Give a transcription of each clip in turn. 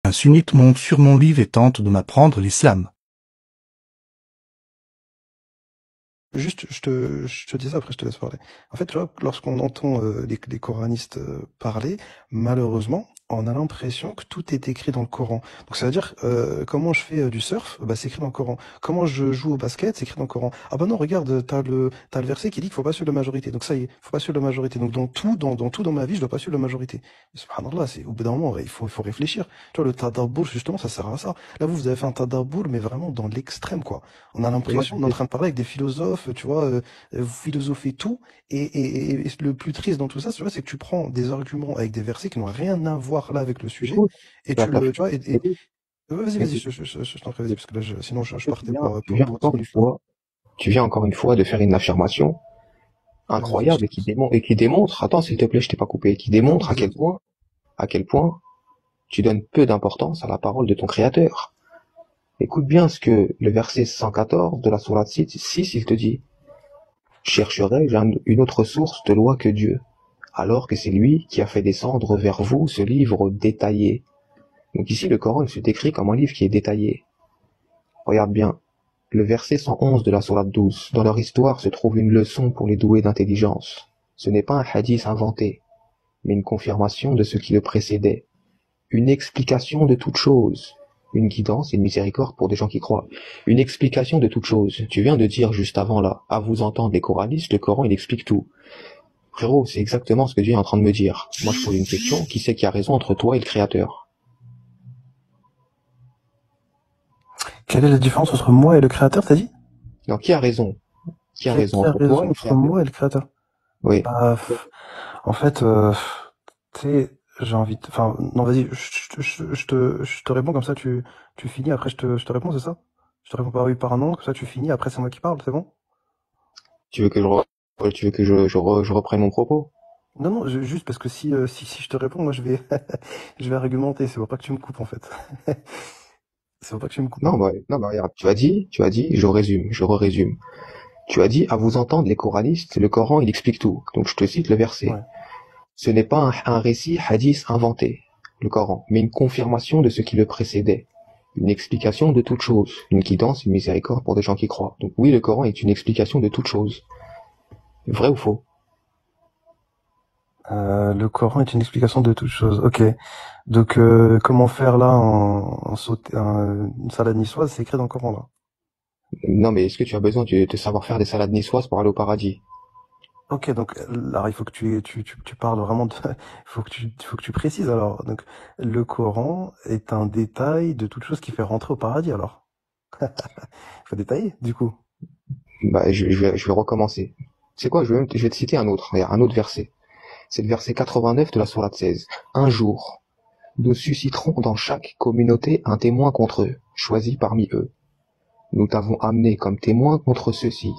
Un sunnite monte sur mon livre et tente de m'apprendre l'islam. Juste, je te dis ça, après je te laisse parler. En fait, tu vois, lorsqu'on entend les coranistes parler, malheureusement, on a l'impression que tout est écrit dans le Coran. Donc ça veut dire, comment je fais du surf, bah, c'est écrit dans le Coran. Comment je joue au basket, c'est écrit dans le Coran. Ah bah non, regarde, t'as le verset qui dit qu'il faut pas suivre la majorité. Donc ça y est, faut pas suivre la majorité. Donc dans tout dans ma vie, je dois pas suivre la majorité. Et subhanallah, c'est, au bout d'un moment, il faut réfléchir. Tu vois, le tadabbur, justement, ça sert à ça. Là, vous avez fait un tadabbur, mais vraiment dans l'extrême, quoi. On a Et moi, l'impression, on est en train de parler avec des philosophes, tu vois, vous philosophez tout, et le plus triste dans tout ça, tu vois, c'est que tu prends des arguments avec des versets qui n'ont rien à voir là avec le sujet, écoute, et t'as, tu t'as le, fait- tu vois, écoute, vas-y, vas-y, écoute, je t'en prie, vas-y, parce que là, sinon, je parce que partais tu viens pour 10 encore une minutes, là. fois, tu viens encore une fois de faire une affirmation Ouais, vas-y, je incroyable t'écoute. et qui démontre, attends, s'il te plaît, je t'ai pas coupé, qui Non, démontre vas-y, vas-y. à quel point tu donnes peu d'importance à la parole de ton créateur. Écoute bien ce que le verset 114 de la sourate 6, il te dit. Chercherai-je une autre source de loi que Dieu, alors que c'est lui qui a fait descendre vers vous ce livre détaillé. Donc ici, le Coran, il se décrit comme un livre qui est détaillé. Regarde bien. Le verset 111 de la sourate 12. Dans leur histoire se trouve une leçon pour les doués d'intelligence. Ce n'est pas un hadith inventé, mais une confirmation de ce qui le précédait. Une explication de toute chose. Une guidance et une miséricorde pour des gens qui croient. Une explication de toute chose. Tu viens de dire juste avant là, à vous entendre les coranistes, le Coran il explique tout. Frérot, c'est exactement ce que Dieu est en train de me dire. Moi je pose une question, qui c'est qui a raison entre toi et le Créateur? Quelle est la différence entre moi et le créateur, t'as dit? Donc qui a raison? Qui a raison Qui a entre toi raison et le entre Créateur? moi et le créateur? Oui. Bah, en fait, tu sais, j'ai envie de, enfin, non, vas-y, je te réponds comme ça, tu finis, après je te réponds, c'est ça? Je te réponds par oui, par non, comme ça tu finis, après c'est moi qui parle, c'est bon? Tu veux que tu veux que je reprenne mon propos? Non, non, juste parce que si je te réponds, moi je vais, je vais argumenter, c'est pour pas que tu me coupes en fait. C'est pour pas que tu me coupes. Non, bah, regarde, tu as dit, je résume. Tu as dit, à vous entendre, les coranistes, le Coran, il explique tout. Donc, je te cite le verset. Ouais. Ce n'est pas un récit hadith inventé, le Coran, mais une confirmation de ce qui le précédait. Une explication de toute chose. Une guidance, une miséricorde pour des gens qui croient. Donc, oui, le Coran est une explication de toute chose. Vrai ou faux? Le Coran est une explication de toute chose. Ok. Donc, comment faire là une salade niçoise, c'est écrit dans le Coran là. Non, mais est-ce que tu as besoin de savoir faire des salades niçoises pour aller au paradis? Ok, donc là, il faut que tu parles vraiment de, il faut que tu précises alors. Donc, le Coran est un détail de toute chose qui fait rentrer au paradis alors. Il faut détailler, du coup. Bah, je vais recommencer. C'est quoi? Je vais te citer un autre. Regarde, un autre verset. C'est le verset 89 de la sourate 16. Un jour, nous susciterons dans chaque communauté un témoin contre eux, choisi parmi eux. Nous t'avons amené comme témoin contre ceux-ci,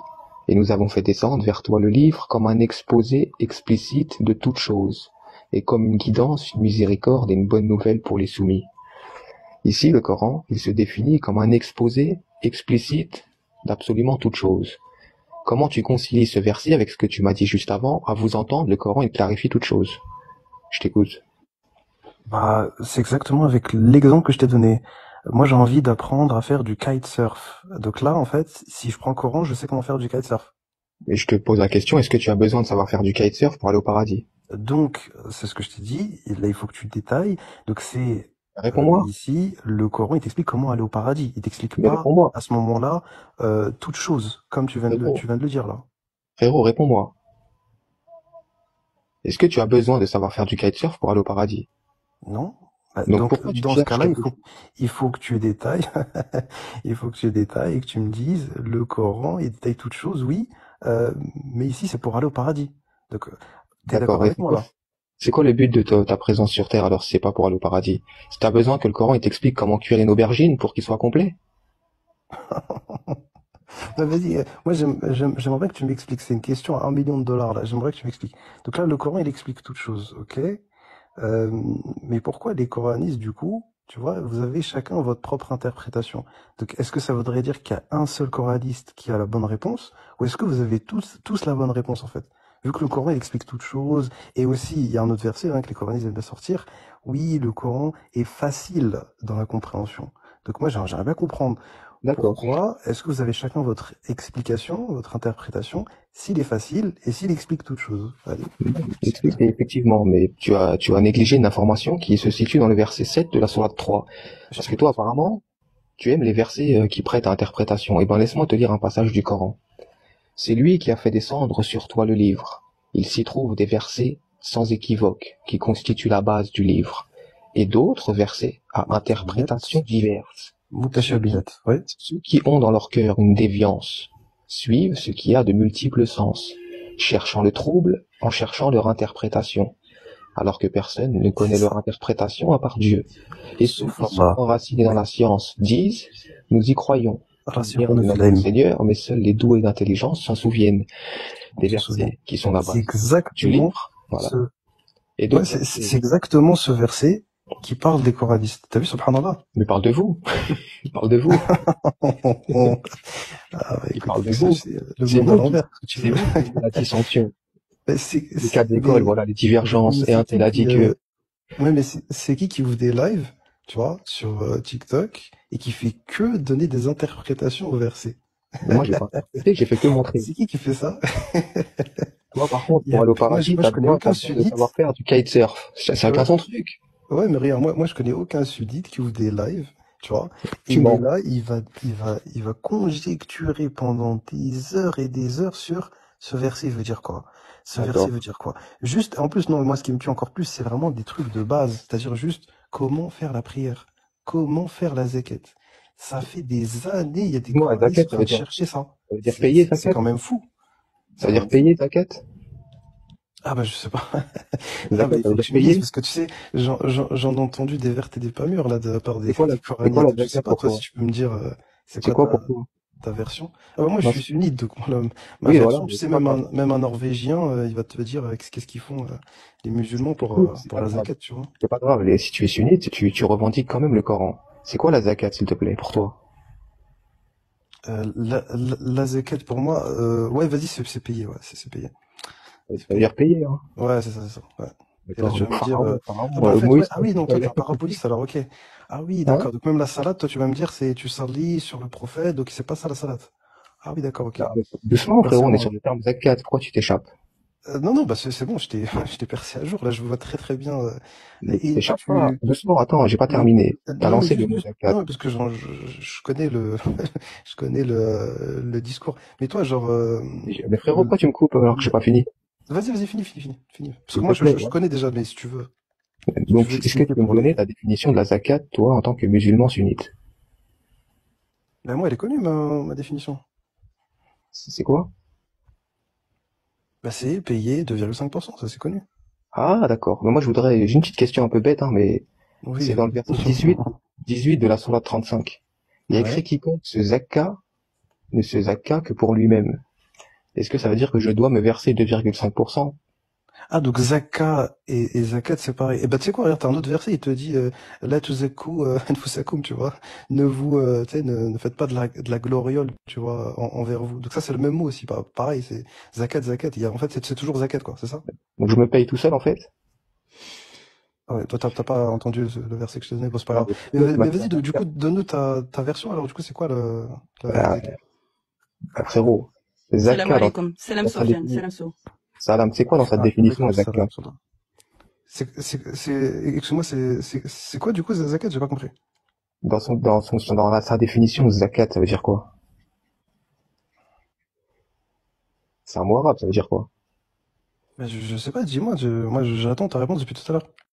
et nous avons fait descendre vers toi le livre comme un exposé explicite de toutes choses, et comme une guidance, une miséricorde et une bonne nouvelle pour les soumis. Ici, le Coran, il se définit comme un exposé explicite d'absolument toutes choses. Comment tu concilies ce verset avec ce que tu m'as dit juste avant? À vous entendre, le Coran, il clarifie toutes choses. Je t'écoute. Bah, c'est exactement avec l'exemple que je t'ai donné. Moi, j'ai envie d'apprendre à faire du kitesurf. Donc là, en fait, si je prends le Coran, je sais comment faire du kitesurf. Et je te pose la question, est-ce que tu as besoin de savoir faire du kitesurf pour aller au paradis? Donc, c'est ce que je t'ai dit. Et là, il faut que tu détailles. Donc, c'est Réponds-moi. ici, le Coran, il t'explique comment aller au paradis. Il t'explique Mais pas réponds-moi. à ce moment-là toute chose, comme Frérot, tu viens de le dire là. frérot, réponds-moi. Est-ce que tu as besoin de savoir faire du kitesurf pour aller au paradis? Non? Bah, Donc donc, pourquoi tu dans ce cherches cas-là, quelque chose? il faut que tu détailles, il faut que tu détailles et que tu me dises, le Coran, il détaille toutes choses, oui, euh, mais ici, c'est pour aller au paradis. Donc, t'es D'accord, d'accord et avec moi là? c'est quoi le but de ta présence sur Terre alors si c'est pas pour aller au paradis? Si t'as besoin que le Coran il t'explique comment cuire une aubergine pour qu'il soit complet? Bah, vas-y, moi j'aimerais bien que tu m'expliques. C'est une question à 1 million de dollars là. J'aimerais que tu m'expliques. Donc là, le Coran, il explique toutes choses, ok? Euh, mais pourquoi les coranistes, du coup, tu vois, vous avez chacun votre propre interprétation. Donc, est-ce que ça voudrait dire qu'il y a un seul coraniste qui a la bonne réponse, ou est-ce que vous avez tous la bonne réponse en fait? Vu que le Coran il explique toute chose, et aussi il y a un autre verset hein, que les coranistes aiment bien sortir, oui, le Coran est facile dans la compréhension. Donc moi j'aimerais bien comprendre D'accord. pourquoi est-ce que vous avez chacun votre explication, votre interprétation, s'il est facile et s'il explique toute chose. Allez, Explique effectivement, mais tu as négligé une information qui se situe dans le verset 7 de la sourate 3. je Parce que toi, t'écoute. apparemment, tu aimes les versets qui prêtent à interprétation. Eh ben, laisse-moi te lire un passage du Coran. C'est lui qui a fait descendre sur toi le livre. Il s'y trouve des versets sans équivoque qui constituent la base du livre, et d'autres versets à interprétation diverse. Mutashabihat, ouais. Ceux qui ont dans leur cœur une déviance suivent ce qui a de multiples sens, cherchant le trouble en cherchant leur interprétation, alors que personne ne connaît leur interprétation à part Dieu. Et ceux qui sont Subhanallah. enracinés dans la science disent, nous y croyons, lumière de Rassure-nous, notre Filaim. Seigneur, mais seuls les doués d'intelligence s'en souviennent. Des On se souvient. versets qui sont la C'est base du exactement livre, voilà. ce, Et ouais, d'autres c'est versets, exactement ce verset qui parle des coranistes. T'as vu, subhanallah? mais parle de vous, il parle de vous, Ah, bah, il écoute, parle de ça, vous. c'est le C'est monde à vous qui, l'envers, ce que tu c'est veux. vous qui faites la dissension. Mais Les cas d'école, voilà, les divergences. Et c'est un tel a dit que, ouais, mais c'est qui ouvre des lives, tu vois, sur TikTok, et qui fait que donner des interprétations au verset? mais moi, j'ai pas interprété, j'ai fait que montrer. C'est qui fait ça? Toi, par contre, Il y pour a, aller au moi, paradis, moi, t'as je connais besoin, aucun t'as besoin de savoir sunnite. faire du kitesurf. Chacun Ouais, son truc. ouais, mais regarde, moi, je connais aucun sunnite qui ouvre des lives, tu vois. Et Tu il est mens. là, il va conjecturer pendant des heures et des heures sur ce verset veut dire quoi? Ce verset D'accord. veut dire quoi? Juste, en plus, non, moi, ce qui me tue encore plus, c'est vraiment des trucs de base. C'est-à-dire juste comment faire la prière, comment faire la zakat. Ça fait des années, il y a des Dis-moi, coranistes zakat, en train de chercher ça. ça veut dire payer C'est zakat? quand même fou. Ça C'est veut quand dire même fou. payer zakat? Ah bah je sais pas. Ah bah Zakat, il ça veut faut que dire tu me dises payer? parce que tu sais, j'en ai entendu des vertes et des pas mûres là de la part C'est quoi des c'est quoi coranites. la Donc je sais zakat pas pour toi si toi? tu peux me dire c'est C'est quoi quoi pour toi? ta version. Ah bah moi je Non, suis sunnite donc ma oui, voilà, version, tu mais sais c'est pas grave. même un Norvégien il va te dire qu'est-ce qu'ils font les musulmans Écoute, c'est pour pas la grave. zakat, tu vois. C'est pas grave. Si tu es sunnite, tu revendiques quand même le Coran. C'est quoi la zakat, s'il te plaît, pour toi? La zakat pour moi ouais vas-y c'est payé ouais, c'est payé. Ça C'est veut payé. dire payer, hein. Ouais, c'est ça. Ouais. Et là, D'accord. tu vas Donc, me dire, ah bah en fait, ouais, Moïse, ah oui, non, toi, il t'es a un pas compris. paraboliste, alors, ok. Ah oui, Hein? d'accord. Donc même la salade, toi, tu vas me dire, c'est tu salis sur le prophète, donc c'est pas ça la salade. Ah oui, d'accord, ok. Non, mais doucement, Merci frérot, on est moi. sur le terme zakat. Pourquoi tu t'échappes? Non, non, bah c'est bon, je t'ai je t'ai percé à jour. Là, je vois très très bien. Ne Et t'échappe pas. tu, Doucement, attends, j'ai pas mais terminé. T'as non, mais lancé le mot juste, zakat. non, parce que je connais le, je connais le discours. Mais toi, genre, Mais frérot, pourquoi tu me coupes alors que j'ai pas fini? vas-y, finis. Parce que S'il te moi, plaît, je hein. connais déjà, mais si tu Donc, veux est-ce que tu expliquer peux me pour les, donner la définition de la zakat, toi, en tant que musulman sunnite? ben moi, elle est connue ma définition. C'est quoi? Bah, c'est payé 2,5%, ça c'est connu. Ah, d'accord. Mais moi, j'ai une petite question un peu bête, hein, mais Oui, c'est dans le verset 18 de la sourate 35. Il y a écrit ouais. quiconque ne se zakka que pour lui-même. Est-ce que ça veut dire que je dois me verser 2,5%? Ah, donc Zaka et Zakat, c'est pareil. Et bah, tu sais quoi, regarde, t'as un autre verset, il te dit, la tuzaku anfusakum, tu vois. Tu sais, ne faites pas de la gloriole, tu vois, envers vous. Donc ça, c'est le même mot aussi, pareil, c'est Zakat. En fait, c'est toujours Zakat, quoi, c'est ça? Donc, je me paye tout seul, en fait? Ah ouais, toi, t'as pas entendu le verset que je te donnais, bon, c'est pas Non, grave. mais tu peux Mais mettre vas-y, la du zakat. coup, donne-nous ta version, alors, du coup, c'est quoi la Ah, Zakat? frérot, Salam zakka alaikum. Salam dans sa Sofiane. définition. Salam So. Salam, c'est quoi dans sa Ah, définition, la d'accord, zakka? salam. Excuse-moi, c'est quoi, du coup, Zakat? J'ai pas compris. Sa définition, zakat, ça veut dire quoi? C'est un mot arabe, ça veut dire quoi? Je sais pas, dis-moi, moi j'attends ta réponse depuis tout à l'heure.